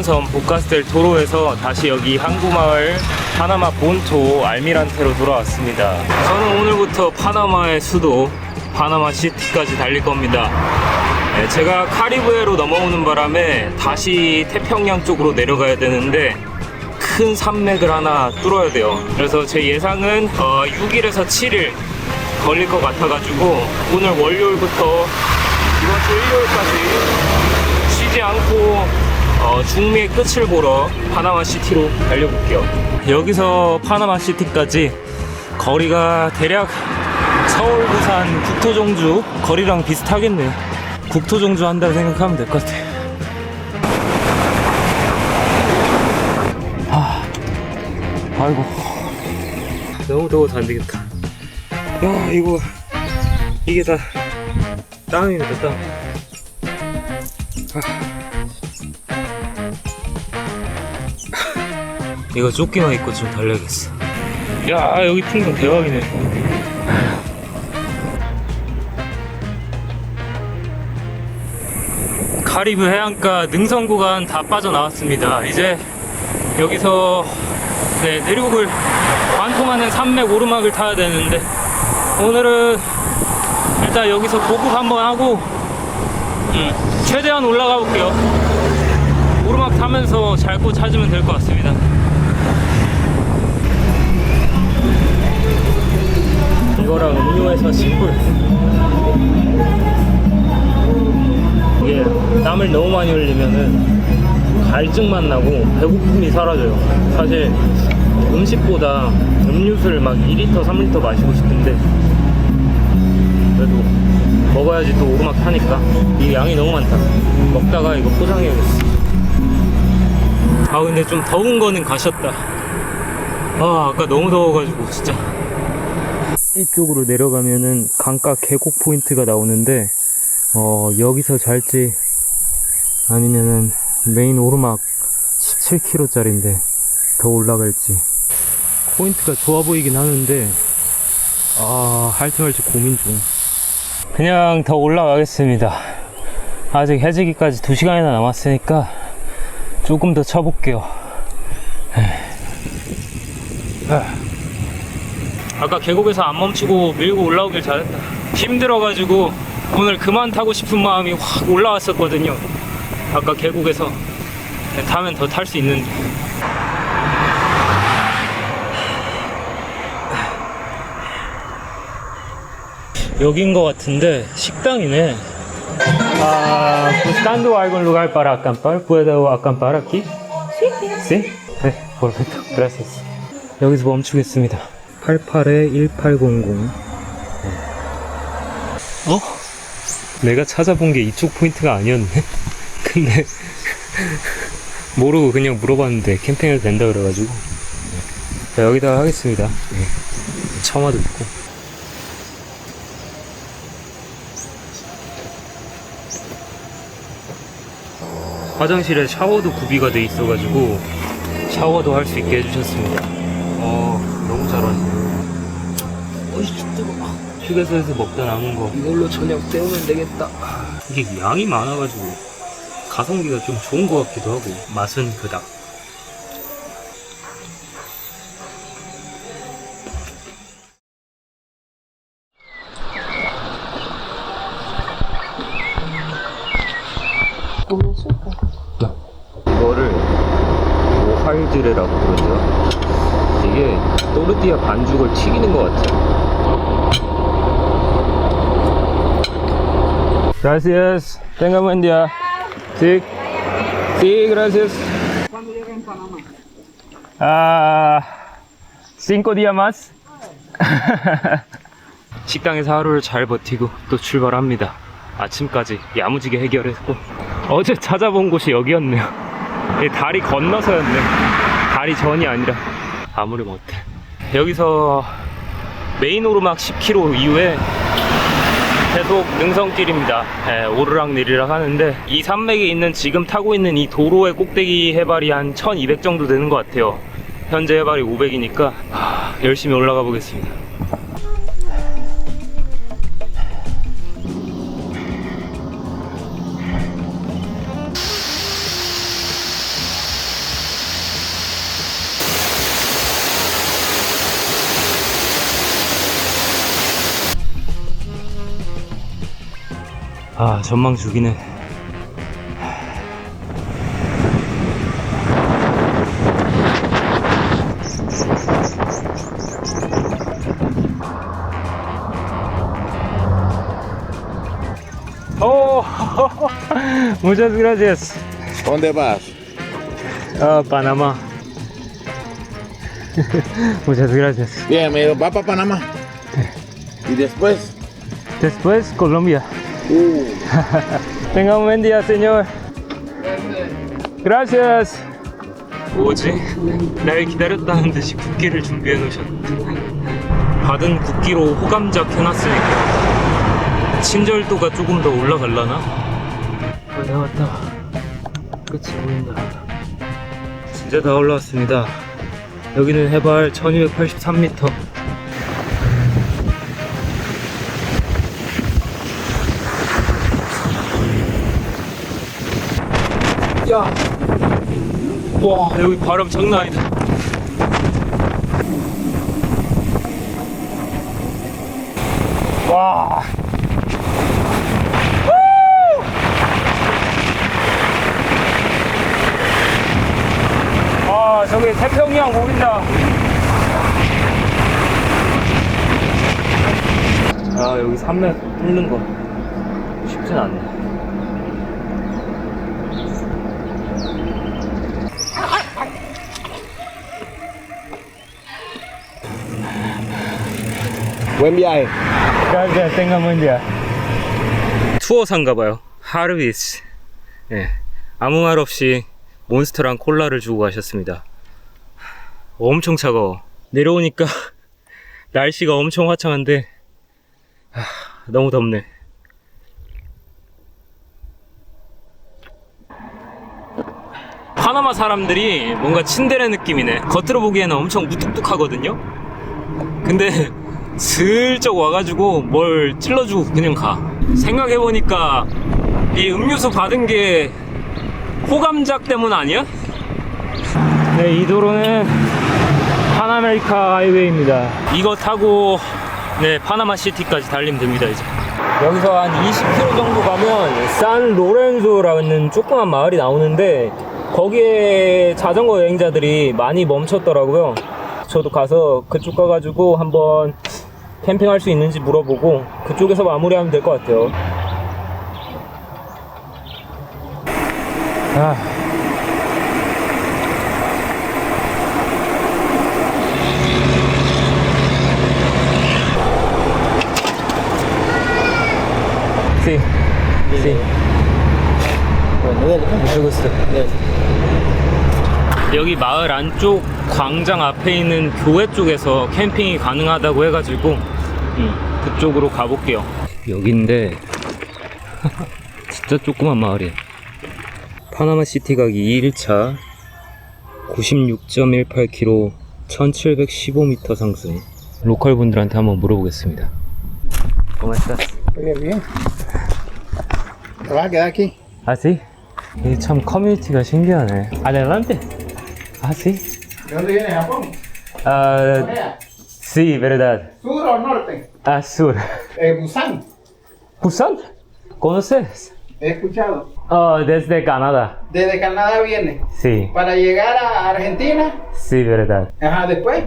일본섬 보카스텔 도로에서 다시 여기 항구마을 파나마 본토 알미란테로 돌아왔습니다. 저는 오늘부터 파나마의 수도 파나마 시티까지 달릴 겁니다. 네, 제가 카리브해로 넘어오는 바람에 다시 태평양 쪽으로 내려가야 되는데 큰 산맥을 하나 뚫어야 돼요. 그래서 제 예상은 6일에서 7일 걸릴 것 같아가지고 오늘 월요일부터 이번 주 일요일까지 쉬지 않고 중미의 끝을 보러 파나마 시티로 달려볼게요. 여기서 파나마 시티까지 거리가 대략 서울, 부산, 국토종주 거리랑 비슷하겠네요. 국토종주 한다고 생각하면 될 것 같아요. 아이고 너무 더워서 안 되겠다. 야, 이게 다 땀입니다, 땀. 이거 조끼만 입고 좀 달려야겠어. 야, 여기 풍경 대박이네. 카리브 해안가 능선 구간 다 빠져나왔습니다. 이제 여기서 내륙을 관통하는 산맥 오르막을 타야 되는데 오늘은 일단 여기서 보급 한번 하고 최대한 올라가 볼게요. 오르막 타면서 잘 곳 찾으면 될 것 같습니다. 이거랑 음료에서 10불. 이게 땀을 너무 많이 흘리면은 갈증만 나고 배고픔이 사라져요. 사실 음식보다 음료수를 막 2리터, 3리터 마시고 싶은데 그래도 먹어야지 또 오르막 타니까 이 양이 너무 많다. 먹다가 이거 포장해야겠어. 근데 좀 더운 거는 가셨다. 아까 너무 더워가지고 진짜. 이쪽으로 내려가면은 강가 계곡 포인트가 나오는데 여기서 잘지 아니면은 메인 오르막 17km짜리인데 더 올라갈지. 포인트가 좋아 보이긴 하는데 할지 말지 고민 중. 그냥 더 올라가겠습니다. 아직 해지기까지 2시간이나 남았으니까 조금 더 쳐볼게요. 아까 계곡에서 안 멈추고 밀고 올라오길 잘했다. 힘들어가지고 오늘 그만 타고 싶은 마음이 확 올라왔었거든요. 아까 계곡에서 타면 더 탈 수 있는데. 여긴 것 같은데 식당이네. buscando algo en lugar para acampar, ¿puedo acampar aquí? Sí. 네, perfecto. Gracias. 여기서 멈추겠습니다. 88-1800. 내가 찾아본 게 이쪽 포인트가 아니었네. 근데 모르고 그냥 물어봤는데 캠핑해도 된다 그래가지고 자, 여기다가 하겠습니다. 처마 듣고. 화장실에 샤워도 구비가 돼 있어가지고 샤워도 할 수 있게 해주셨습니다. 너무 잘하시네요. 뜨거워. 휴게소에서 먹다 남은 거 이걸로 저녁 때우면 되겠다. 이게 양이 많아가지고 가성비가 좀 좋은 것 같기도 하고 맛은 그닥. 이거를 오할드레라고 그러죠. 이게 또르띠아 반죽을 튀기는 것 같아요. Gracias. Tenga buen día. Sí. Sí, gracias. ¿Cuándo llega en Panamá? 5 días más. 식당에서 하루를 잘 버티고 또 출발합니다. 아침까지 야무지게 해결했고 어제 찾아본 곳이 여기였네요. 다리 건너서였네. 다리 전이 아니라. 아무리 못해. 여기서 메인 오르막 10km 이후에 계속 능선길입니다. 오르락 내리락 하는데 이 산맥에 있는 지금 타고 있는 이 도로의 꼭대기 해발이 한 1200 정도 되는 것 같아요. 현재 해발이 500이니까 열심히 올라가 보겠습니다. 아, 전망 죽이네. 오, muchas gracias. ¿Dónde vas? Ah, Panamá. Muchas gracias. Bien, me va para Panamá. ¿Y después? Después, Colombia. Tenga un buen día, señor. Gracias. 뭐지? 날 기다렸다는 듯이 국기를 준비해 놓으셨는데 받은 국기로 호감작 해놨으니까 친절도가 조금 더 올라갈라나? 다 왔다. 끝이 보인다. 진짜 다 올라왔습니다. 여기는 해발 1283m. 야! 와, 여기 바람 장난 아니다. 와! 아, 저기 태평양 보인다. 아, 여기 산맥 뚫는 거 쉽진 않네. Buen viaje. Gracias, tenga buen día. 투어사인가봐요. 하르비스. 예. 아무 말 없이 몬스터랑 콜라를 주고 가셨습니다. 엄청 차가워. 내려오니까 날씨가 엄청 화창한데 너무 덥네. 파나마 사람들이 뭔가 친데레 느낌이네. 겉으로 보기에는 엄청 무뚝뚝하거든요. 근데 슬쩍 와가지고 뭘 찔러주고 그냥 가. 생각해보니까 이 음료수 받은 게 호감작 때문 아니야? 네, 이 도로는 파나메리카 하이웨이입니다. 이거 타고 네, 파나마 시티까지 달리면 됩니다. 이제 여기서 한 20km 정도 가면 산 로렌조라는 조그만 마을이 나오는데 거기에 자전거 여행자들이 많이 멈췄더라고요. 저도 가서 그쪽 가가지고 한번 캠핑할 수 있는지 물어보고 그쪽에서 마무리하면 될 것 같아요. Sí, sí. Mucho gusto. 여기 마을 안쪽 광장 앞에 있는 교회 쪽에서 캠핑이 가능하다고 해가지고 그쪽으로 가볼게요. 여긴데 진짜 조그만 마을이에요. 파나마 시티 가기 2일차 96.18km 1715m 상승. 로컬 분들한테 한번 물어보겠습니다. ¿Cómo estás? Bien, bien. ¿Te vas a quedar aquí? 아, sí? 이 참 커뮤니티가 신기하네. Adelante. Ah, sí. ¿De dónde vienes, Japón? Ah, Corea. sí, verdad. ¿Sur o norte? Ah, sur. Busan. ¿Busan? ¿Conoces? He escuchado. Oh, desde Canadá. Desde Canadá viene. Sí, Para llegar a Argentina. sí, verdad. Ajá, después.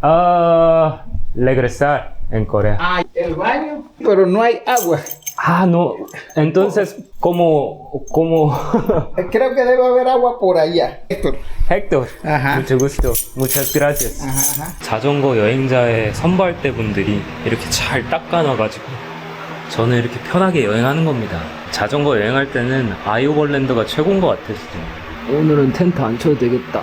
Ah, regresar en Corea. Ah, el baño. Pero no hay agua. Ah, no. Entonces, ¿cómo? Creo que debe haber agua por allá. Héctor. Héctor. Ajá. Mucho gusto. Muchas gracias. Ajá, ajá. 자전거 여행자의 선발대 분들이 이렇게 잘 닦아놔가지고 저는 이렇게 편하게 여행하는 겁니다. 자전거 여행할 때는 아이오버랜드가 최고인 것 같아 진짜. 오늘은 텐트 안 쳐도 되겠다.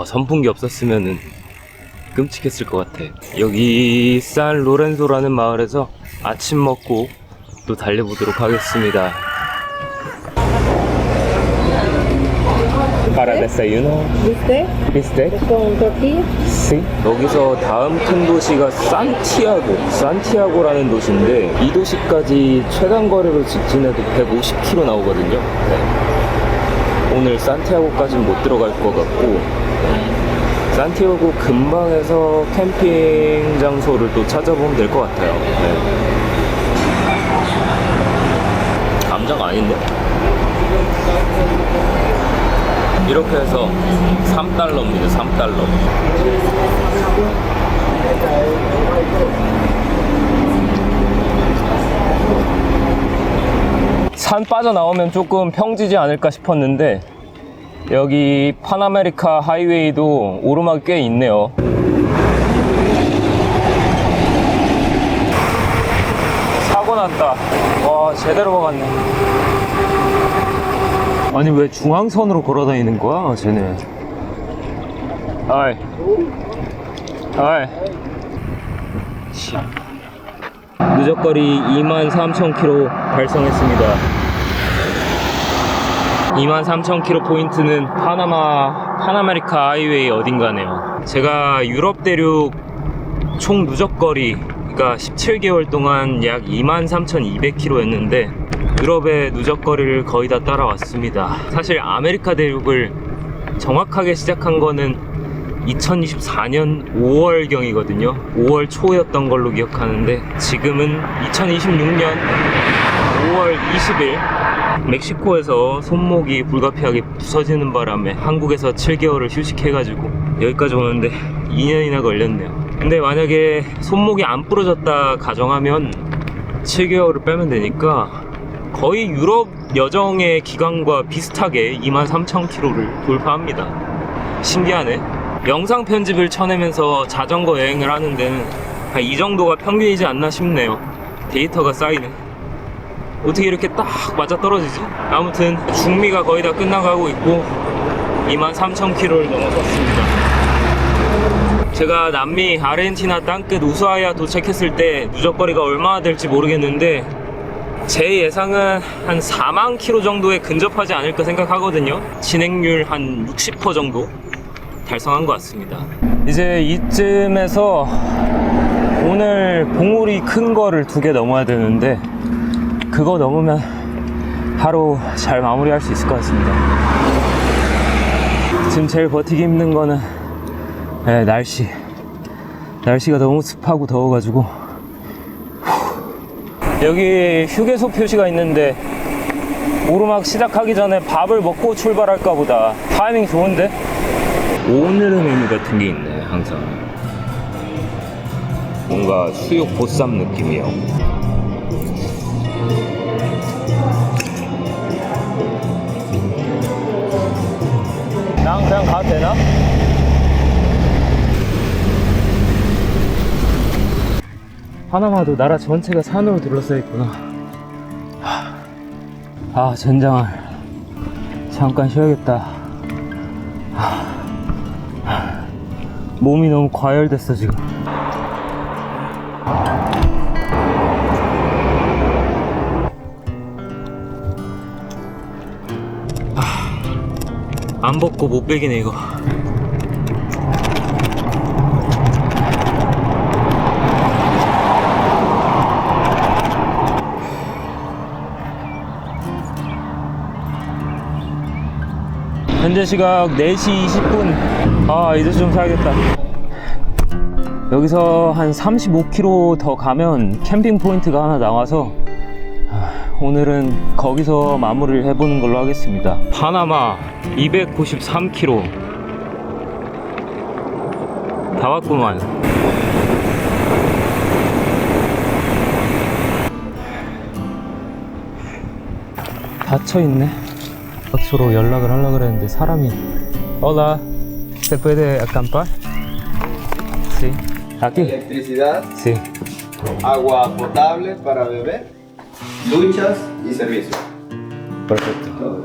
선풍기 없었으면은 끔찍했을 것 같아. 여기 산 로렌소라는 마을에서 아침 먹고 또 달려보도록 하겠습니다. Para desayuno. ¿Viste? Bistec. Con tortilla. Sí. 여기서 다음 큰 도시가 산티아고라는 도시인데 이 도시까지 최단 거리로 직진해도 150km 나오거든요. 네. 오늘 산티아고까지는 못 들어갈 것 같고 산티아고 근방에서 캠핑 장소를 또 찾아보면 될 것 같아요. 네. 감자가 아닌데? 이렇게 해서 3달러입니다. 3달러. 산 빠져나오면 조금 평지지 않을까 싶었는데 여기 파나메리카 하이웨이도 오르막이 꽤 있네요. 사고 났다. 와, 제대로 박았네. 아니 왜 중앙선으로 걸어다니는 거야 쟤네. 아이 누적거리 23,000km 달성했습니다. 23,000km 포인트는 파나메리카 하이웨이 어딘가네요. 제가 유럽 대륙 총 누적거리가 17개월 동안 약 23,200km였는데 유럽의 누적거리를 거의 다 따라왔습니다. 사실 아메리카 대륙을 정확하게 시작한 거는 2024년 5월경이거든요. 5월 초였던 걸로 기억하는데 지금은 2026년 5월 20일 멕시코에서 손목이 불가피하게 부서지는 바람에 한국에서 7개월을 휴식해가지고 여기까지 오는데 2년이나 걸렸네요. 근데 만약에 손목이 안 부러졌다 가정하면 7개월을 빼면 되니까 거의 유럽 여정의 기간과 비슷하게 23,000km를 돌파합니다. 신기하네. 영상 편집을 쳐내면서 자전거 여행을 하는 데는 이 정도가 평균이지 않나 싶네요. 데이터가 쌓이네. 어떻게 이렇게 딱 맞아 떨어지지? 아무튼 중미가 거의 다 끝나가고 있고 23,000km를 넘어섰습니다. 제가 남미 아르헨티나 땅끝 우수아야 도착했을 때 누적거리가 얼마나 될지 모르겠는데 제 예상은 한 4만 킬로 정도에 근접하지 않을까 생각하거든요. 진행률 한 60% 정도 달성한 것 같습니다. 이제 이쯤에서 오늘 봉우리 큰 거를 2개 넘어야 되는데 그거 넘으면 하루 잘 마무리할 수 있을 것 같습니다. 지금 제일 버티기 힘든 거는 날씨가 너무 습하고 더워가지고 여기 휴게소 표시가 있는데 오르막 시작하기 전에 밥을 먹고 출발할까 보다. 타이밍 좋은데? 오늘의 메뉴 같은 게 있네. 항상 뭔가 수육 보쌈 느낌이요. 그냥 가도 되나? 파나마도 나라 전체가 산으로 둘러싸여 있구나. 젠장을 잠깐 쉬어야겠다. 몸이 너무 과열됐어 지금. 안 벗고 못 베기네 이거. 현재 시각 4시 20분. 이제 좀 사야겠다. 여기서 한 35km 더 가면 캠핑 포인트가 하나 나와서 오늘은 거기서 마무리를 해보는 걸로 하겠습니다. 파나마 293km 다 왔구만. 닫혀있네. 서로 연락을 하려고 그랬는데 사람이. Hola, ¿se puede acampar? Sí. ¿Aquí? Electricidad, Sí. agua potable para beber, duchas y servicio. Perfecto. Todo.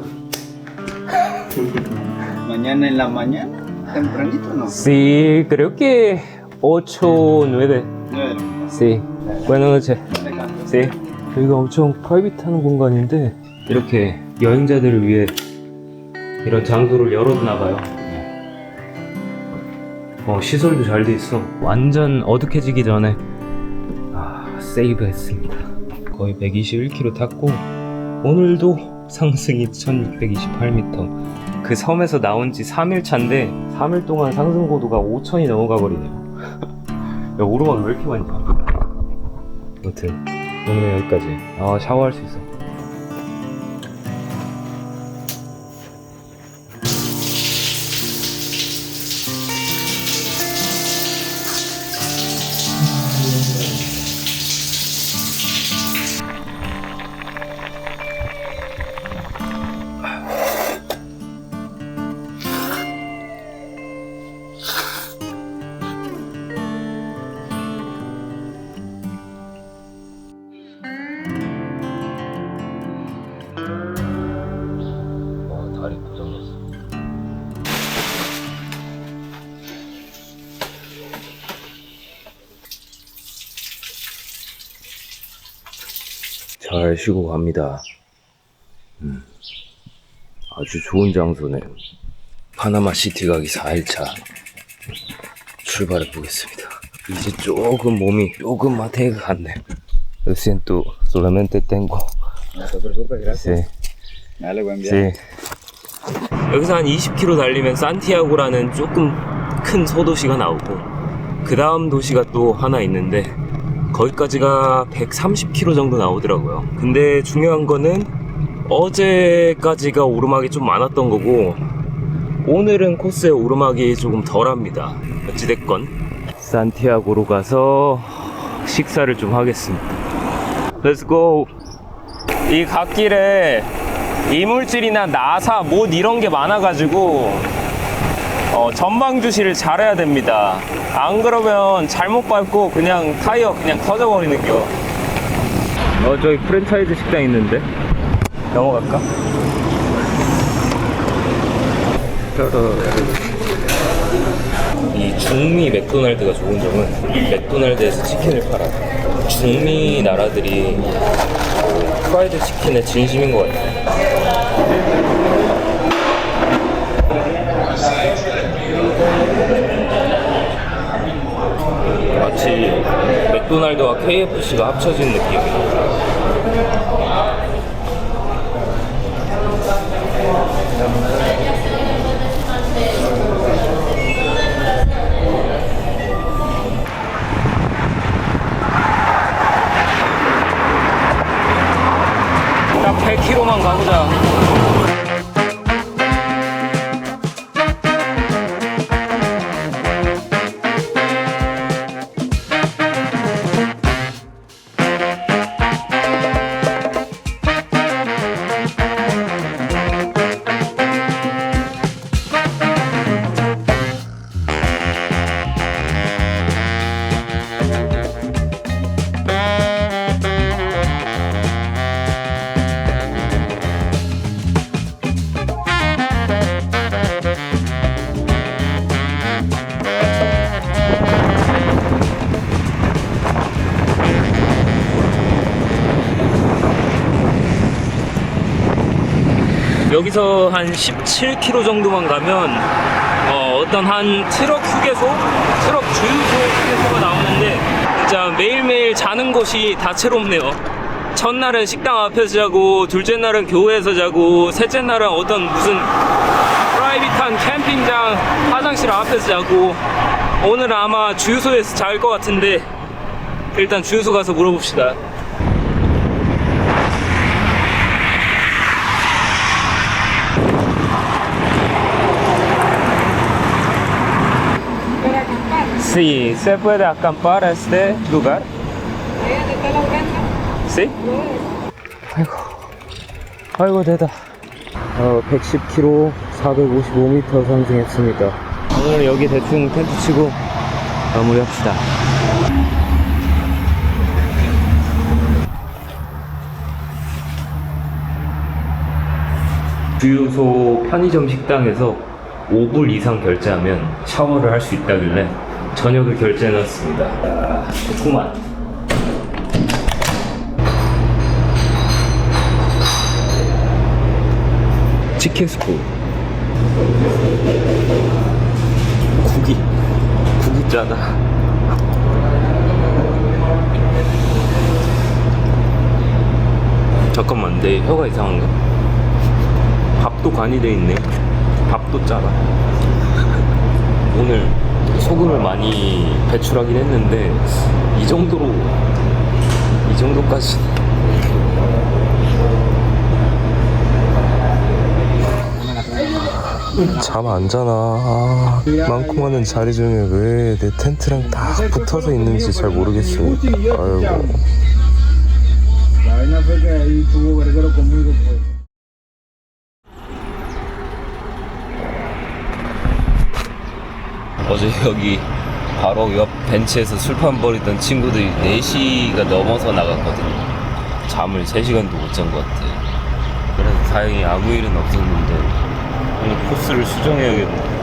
Mañana en la mañana, tempranito, ¿no? Sí, creo que 8:09. Sí. Buenas noches. Sí. 여기가 엄청 프라이빗한 공간인데 이렇게 여행자들을 위해 이런 장소를 열어두나봐요. 시설도 잘 돼 있어. 완전 어둑해지기 전에 세이브 했습니다. 거의 121km 탔고 오늘도 상승이 1628m. 그 섬에서 나온 지 3일 차인데 3일 동안 상승 고도가 5000이 넘어가 버리네요. 야, 오르막 왜 이렇게 많이 타? 아무튼 오늘은 여기까지. 샤워할 수 있어. 다리 고장났어. 잘 쉬고 갑니다. 아주 좋은 장소네. 파나마 시티 가기 4일차 출발해 보겠습니다. 이제 조금 몸이 조금 마태가 갔네. Lo siento, solamente tengo. No te preocupes, gracias. Sí. Dale, buen viaje. Sí. 여기서 한 20km 달리면 산티아고라는 조금 큰 소도시가 나오고 그 다음 도시가 또 하나 있는데 거기까지가 130km 정도 나오더라고요. 근데 중요한 거는 어제까지가 오르막이 좀 많았던 거고 오늘은 코스의 오르막이 조금 덜합니다. 어찌됐건 산티아고로 가서 식사를 좀 하겠습니다. Let's go. 이 갓길에 이물질이나 나사, 못 이런 게 많아가지고 전방 주시를 잘해야 됩니다. 안 그러면 잘못 밟고 그냥 타이어 그냥 터져버리는 겨. 저기 프랜차이즈 식당 있는데 넘어갈까? 이 중미 맥도날드가 좋은 점은 맥도날드에서 치킨을 팔아. 중미 나라들이 프라이드 치킨의 진심인 것 같아요. 마치 맥도날드와 KFC가 합쳐진 느낌이에요. 딱 100km만 가보자. 여기서 한 17km 정도만 가면 어떤 한 트럭 휴게소? 트럭 주유소 휴게소가 나오는데 진짜 매일매일 자는 곳이 다채롭네요. 첫날은 식당 앞에서 자고, 둘째 날은 교회에서 자고, 셋째 날은 어떤 무슨 프라이빗한 캠핑장 화장실 앞에서 자고, 오늘은 아마 주유소에서 잘 것 같은데 일단 주유소 가서 물어봅시다. Sí, ¿se puede acampar a este lugar? Sí? 아이고 되다. 110km 455m 상승했습니다. 오늘 여기 대충 텐트 치고 마무리합시다. 주유소 편의점 식당에서 5불 이상 결제하면 샤워를 할 수 있다길래 저녁을 결제해놨습니다. 아, 좋구만. 치킨 스프. 국이 짜다. 잠깐만, 내 혀가 이상한가? 밥도 간이 돼 있네. 밥도 짜다. 오늘 소금을 많이 배출하긴 했는데 이 정도까지 잠 안 자나. 아, 많고 많은 자리 중에 왜 내 텐트랑 딱 붙어서 있는지 잘 모르겠습니다. 아이고. 어제 여기 바로 옆 벤치에서 술판 벌이던 친구들이 4시가 넘어서 나갔거든요. 잠을 3시간도 못 잔 것 같아요. 그래서 다행히 아무 일은 없었는데 오늘 코스를 수정해야겠네.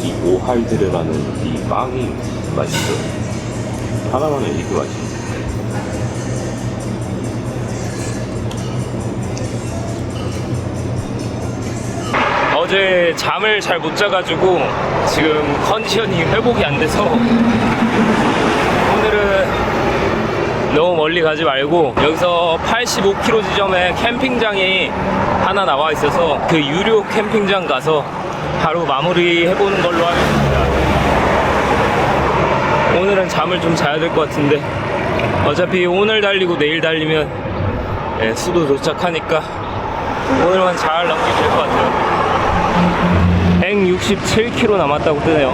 이 오할드르라는 이 빵이 맛있어요. 하나만은 이게 맛있어요. 어제 잠을 잘 못 자가지고 지금 컨디션이 회복이 안 돼서 오늘은 너무 멀리 가지 말고 여기서 85km 지점에 캠핑장이 하나 나와 있어서 그 유료 캠핑장 가서 바로 마무리 해보는 걸로 하겠습니다. 오늘은 잠을 좀 자야 될 것 같은데 어차피 오늘 달리고 내일 달리면 수도 도착하니까 오늘만 잘 넘기면 될 것 같아요. 167km 남았다고 뜨네요.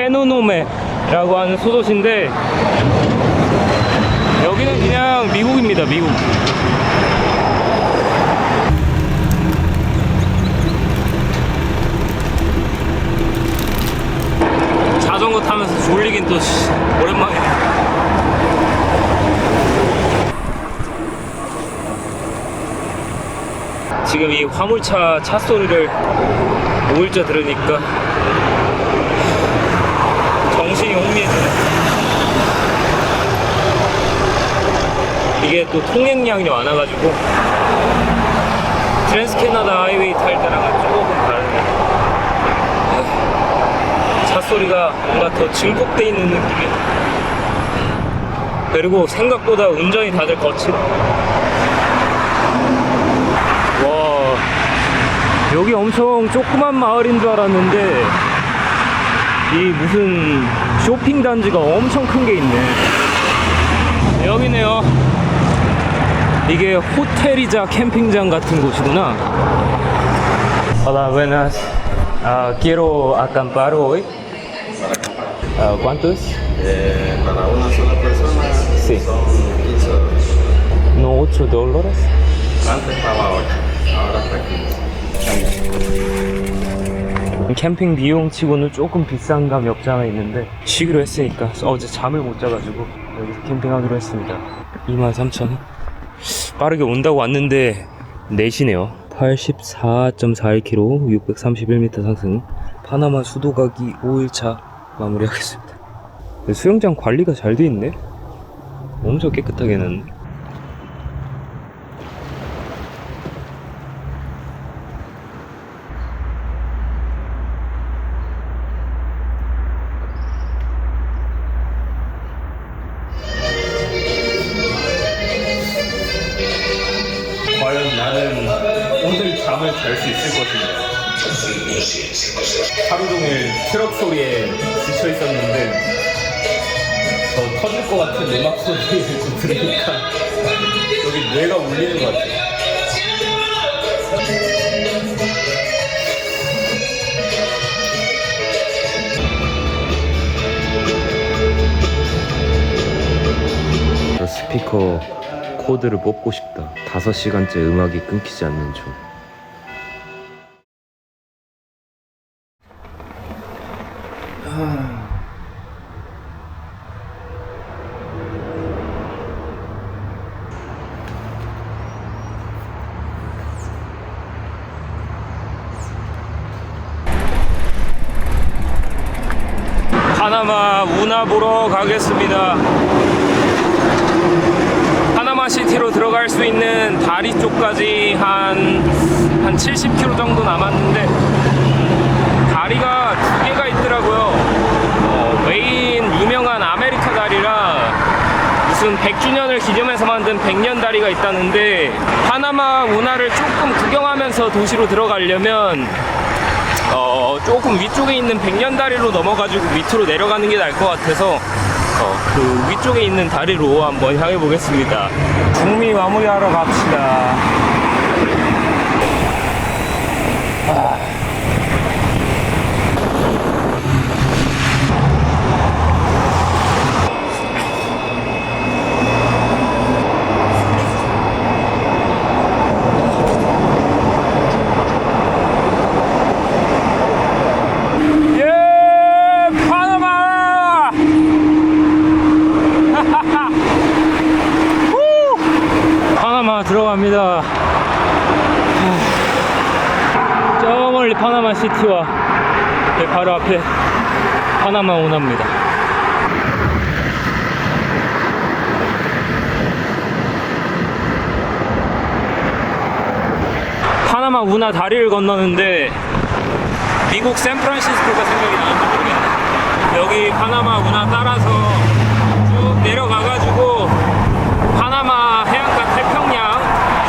헤누노메라고 하는 소도시인데 여기는 그냥 미국입니다. 미국. 자전거 타면서 졸리긴 또 오랜만이네. 지금 이 화물차 차 소리를 5일째 들으니까 정신이 혼미해지네. 이게 또 통행량이 많아가지고 트랜스캐나다 하이웨이 탈 때랑은 조금 다르네. 차 소리가 뭔가 더 증폭돼 있는 느낌이야. 그리고 생각보다 운전이 다들 거칠어. 와, 여기 엄청 조그만 마을인 줄 알았는데 이 무슨 쇼핑 단지가 엄청 큰 게 있네. 여기네요. 이게 호텔이자 캠핑장 같은 곳이구나. Hola, buenas. Quiero acampar hoy. ¿Cuántos? Para una sola persona Sí. son 15 dólares. No, $8. Antes estaba 8, ahora está 15. 캠핑 비용 치고는 조금 비싼 감이 없지 않아 있는데 쉬기로 했으니까 어제 잠을 못 자가지고 여기서 캠핑하기로 했습니다. 23,000원. 빠르게 온다고 왔는데 4시네요. 84.41km 631m 상승. 파나마 수도 가기 5일차 마무리하겠습니다. 수영장 관리가 잘 돼 있네. 엄청 깨끗하게 해놨네. 과연 나는 오늘 잠을 잘 수 있을 것인가? 하루 종일 트럭 소리에 지쳐 있었는데 더 터질 것 같은 음악 소리를 좀 들으니까 여기 뇌가 울리는 것 같아요. 스피커 코드를 뽑고 싶다. 5시간째 음악이 끊기지 않는 중. 파나마 운하 보러 가겠습니다. 파나마 시티로 들어갈 수 있는 다리 쪽까지 한 70km 정도 남았는데 다리가 두 개가 있더라고요. 메인 유명한 아메리카 다리라 무슨 100주년을 기념해서 만든 100년 다리가 있다는데 파나마 운하를 조금 구경하면서 도시로 들어가려면 조금 위쪽에 있는 100년 다리로 넘어가지고 밑으로 내려가는 게 나을 것 같아서 그 위쪽에 있는 다리로 한번 향해 보겠습니다. 중미 마무리하러 갑시다. 파나마 들어갑니다. 저 멀리 파나마 시티와 바로 앞에 파나마 운하입니다. 파나마 운하 다리를 건너는데 미국 샌프란시스코가 생각이 나는지 모르겠네. 여기 파나마 운하 따라서 쭉 내려가가지고 파나마 해안가 태평양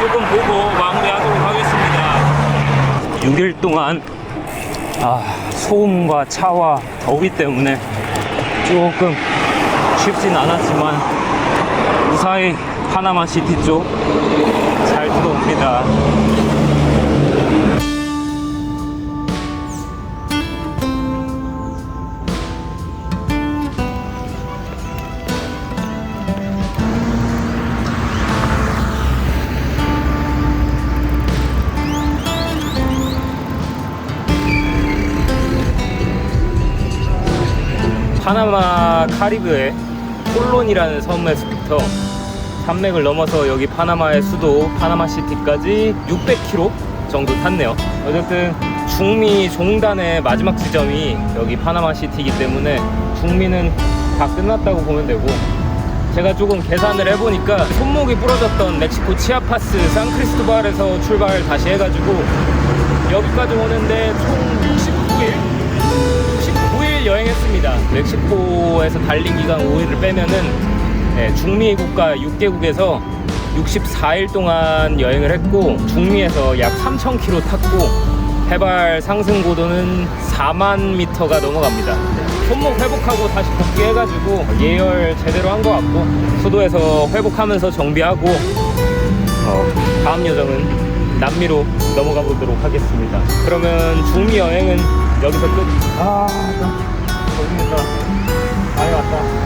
조금 보고 마무리하도록 하겠습니다. 6일 동안 소음과 차와 더위 때문에 조금 쉽진 않았지만 무사히 파나마 시티 쪽 잘 들어옵니다. 파나마 카리브의 콜론이라는 섬에서부터 산맥을 넘어서 여기 파나마의 수도 파나마시티까지 600km 정도 탔네요. 어쨌든 중미 종단의 마지막 지점이 여기 파나마시티이기 때문에 중미는 다 끝났다고 보면 되고, 제가 조금 계산을 해보니까 손목이 부러졌던 멕시코 치아파스 산크리스토발에서 출발 다시 해가지고 여기까지 오는데 총 69일 여행했습니다. 멕시코에서 달린 기간 5일을 빼면은 중미 국가 6개국에서 64일 동안 여행을 했고, 중미에서 약 3,000km 탔고, 해발 상승 고도는 4만 m가 넘어갑니다. 손목 회복하고 다시 복귀해가지고 예열 제대로 한 것 같고, 수도에서 회복하면서 정비하고 다음 여정은 남미로 넘어가 보도록 하겠습니다. 그러면 중미 여행은 여기서 끝. 여기입니다. 많이 왔다.